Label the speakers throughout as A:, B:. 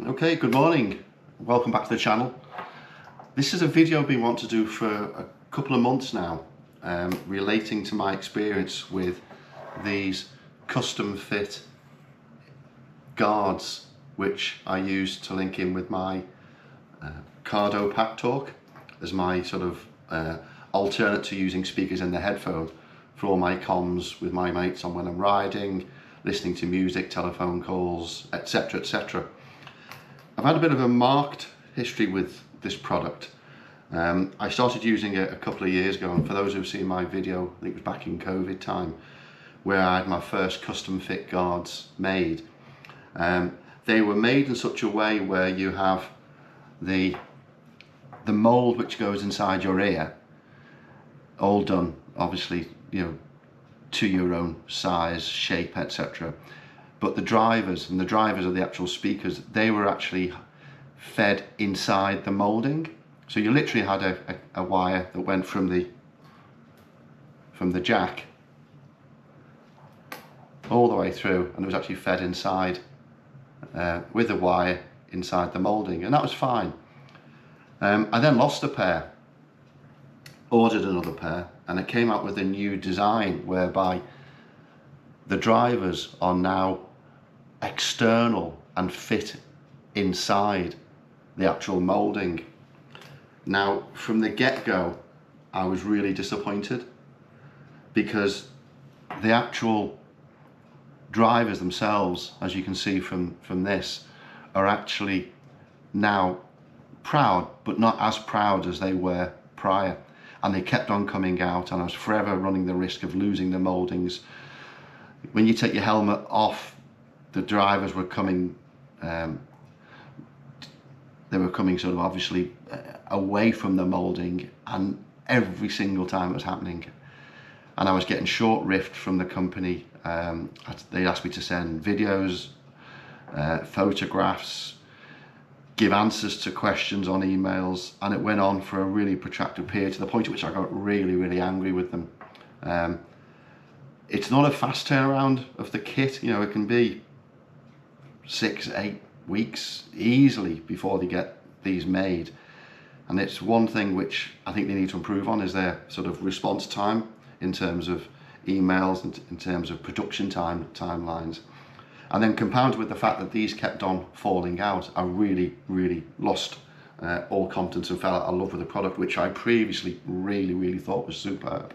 A: Okay, good morning. Welcome back to the channel. This is a video I've been wanting to do for a couple of months now, relating to my experience with these custom fit guards which I use to link in with my Cardo Pack Talk as my sort of alternate to using speakers in the headphone for all my comms with my mates on when I'm riding, listening to music, telephone calls, etc, etc. I've had a bit of a marked history with this product. I started using it a couple of years ago, and for those who've seen my video, I think it was back in COVID time, where I had my first custom fit guards made. They were made in such a way where you have the mold which goes inside your ear, all done obviously, you know, to your own size, shape, etc. But the drivers, and the drivers are the actual speakers, they were actually fed inside the moulding. So you literally had a wire that went from the jack all the way through, and it was actually fed inside with a wire inside the moulding, and that was fine. I then lost a pair, ordered another pair, and it came out with a new design whereby the drivers are now external and fit inside the actual moulding. Now, from the get-go, I was really disappointed because the actual drivers themselves, as you can see from this, are actually now proud, but not as proud as they were prior. And they kept on coming out, and I was forever running the risk of losing the mouldings. When you take your helmet off, the drivers were coming, they were coming sort of obviously away from the moulding, and every single time it was happening. And I was getting short rift from the company. They asked me to send videos, photographs, give answers to questions on emails, and it went on for a really protracted period to the point at which I got really, really angry with them. It's not a fast turnaround of the kit, you know, it can be 6-8 weeks easily before they get these made. And it's one thing which I think they need to improve on, is their sort of response time in terms of emails and in terms of production timelines. And then compounded with the fact that these kept on falling out, I really, really lost all confidence and fell out of love with the product, which I previously really, really thought was superb.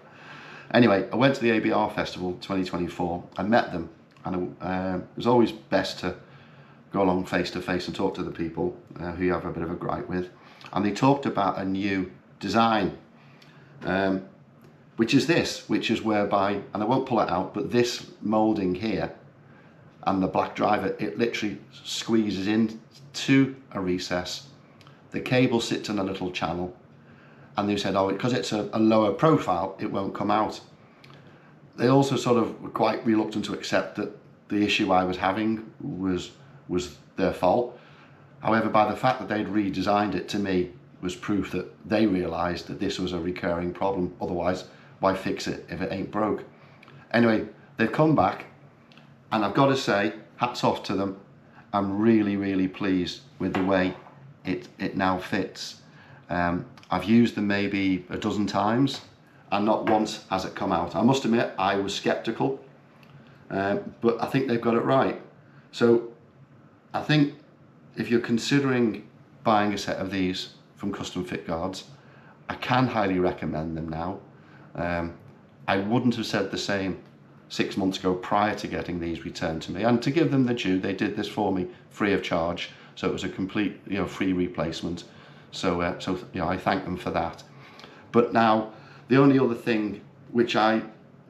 A: Anyway, I went to the ABR Festival 2024, I met them, and it was always best to go along face to face and talk to the people who you have a bit of a gripe with. And they talked about a new design, which is whereby, and I won't pull it out, but this moulding here and the black driver, it literally squeezes into a recess. The cable sits in a little channel, and they said, oh, because it's a lower profile, it won't come out. They also sort of were quite reluctant to accept that the issue I was having was their fault. However, by the fact that they'd redesigned it, to me was proof that they realised that this was a recurring problem. Otherwise, why fix it if it ain't broke? Anyway, they've come back, and I've got to say, hats off to them. I'm really, really pleased with the way it now fits. I've used them maybe a dozen times, and not once has it come out. I must admit, I was sceptical, but I think they've got it right. So I think if you're considering buying a set of these from Custom Fit Guards, I can highly recommend them now. I wouldn't have said the same 6 months ago prior to getting these returned to me. And to give them the due, they did this for me free of charge. So it was a complete, you know, free replacement. So you know, I thank them for that. But now, the only other thing, which I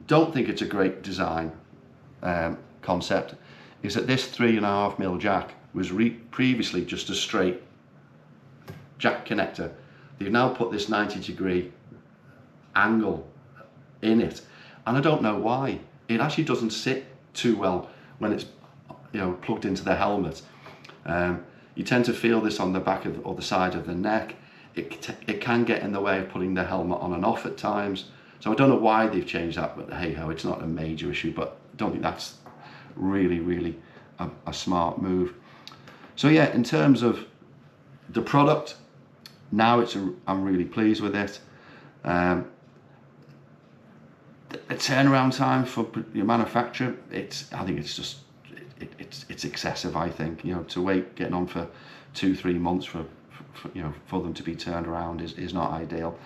A: don't think it's a great design concept, is that this 3.5mm jack was previously just a straight jack connector. They've now put this 90-degree angle in it, and I don't know why. It actually doesn't sit too well when it's, you know, plugged into the helmet. You tend to feel this on the back of, or the side of the neck. It can get in the way of putting the helmet on and off at times. So I don't know why they've changed that, but hey ho, it's not a major issue, but I don't think that's really, really a smart move. So yeah, in terms of the product, now I'm really pleased with it. The turnaround time for your manufacturer, I think it's just it's excessive. I think, you know, to wait getting on for 2-3 months for for them to be turned around is not ideal,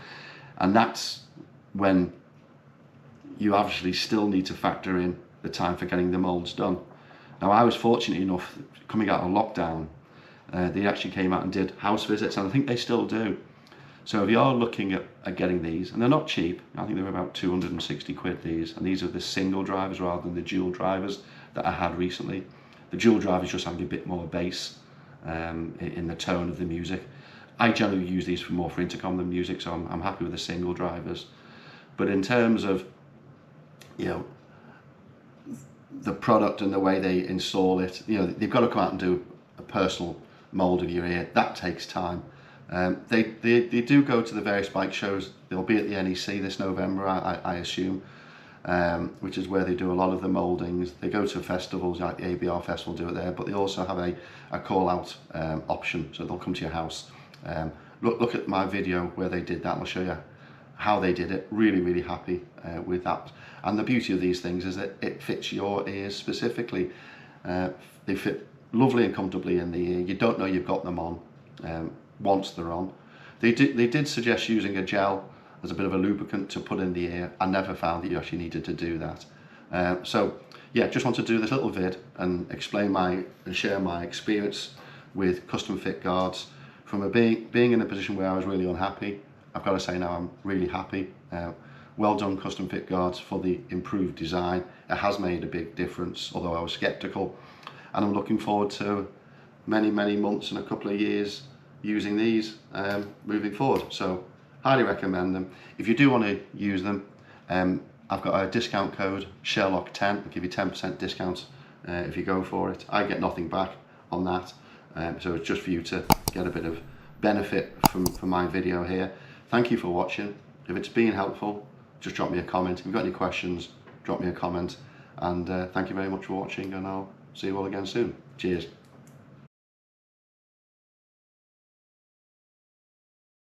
A: and that's when you obviously still need to factor in the time for getting the molds done. Now, I was fortunate enough, coming out of lockdown, they actually came out and did house visits, and I think they still do. So if you're looking at getting these, and they're not cheap, I think they're about 260 quid these, and these are the single drivers rather than the dual drivers that I had recently. The dual drivers just having a bit more bass in the tone of the music. I generally use these more for intercom than music, so I'm happy with the single drivers. But in terms of, you know, the product and the way they install it, you know, they've got to come out and do a personal mold of your ear. That takes time. They do go to the various bike shows. They'll be at the NEC this November, I assume, which is where they do a lot of the mouldings. They go to festivals like the ABR festival, do it there, but they also have a call out option, so they'll come to your house. Look at my video where they did that, and I'll show you how they did it. Really happy with that. And the beauty of these things is that it fits your ears specifically. They fit lovely and comfortably in the ear. You don't know you've got them on once they're on. They did suggest using a gel as a bit of a lubricant to put in the ear. I never found that you actually needed to do that. So yeah, just want to do this little vid and explain and share my experience with custom fit guards. From being in a position where I was really unhappy, I've got to say now I'm really happy. Well done, custom fit guards, for the improved design. It has made a big difference, although I was skeptical, and I'm looking forward to many months and a couple of years using these moving forward. So highly recommend them. If you do want to use them, I've got a discount code, Sherlock10. I'll give you 10% discount if you go for it. I get nothing back on that, so it's just for you to get a bit of benefit from my video here. Thank you for watching. If it's been helpful, just drop me a comment. If you've got any questions, drop me a comment. And thank you very much for watching, and I'll see you all again soon. Cheers.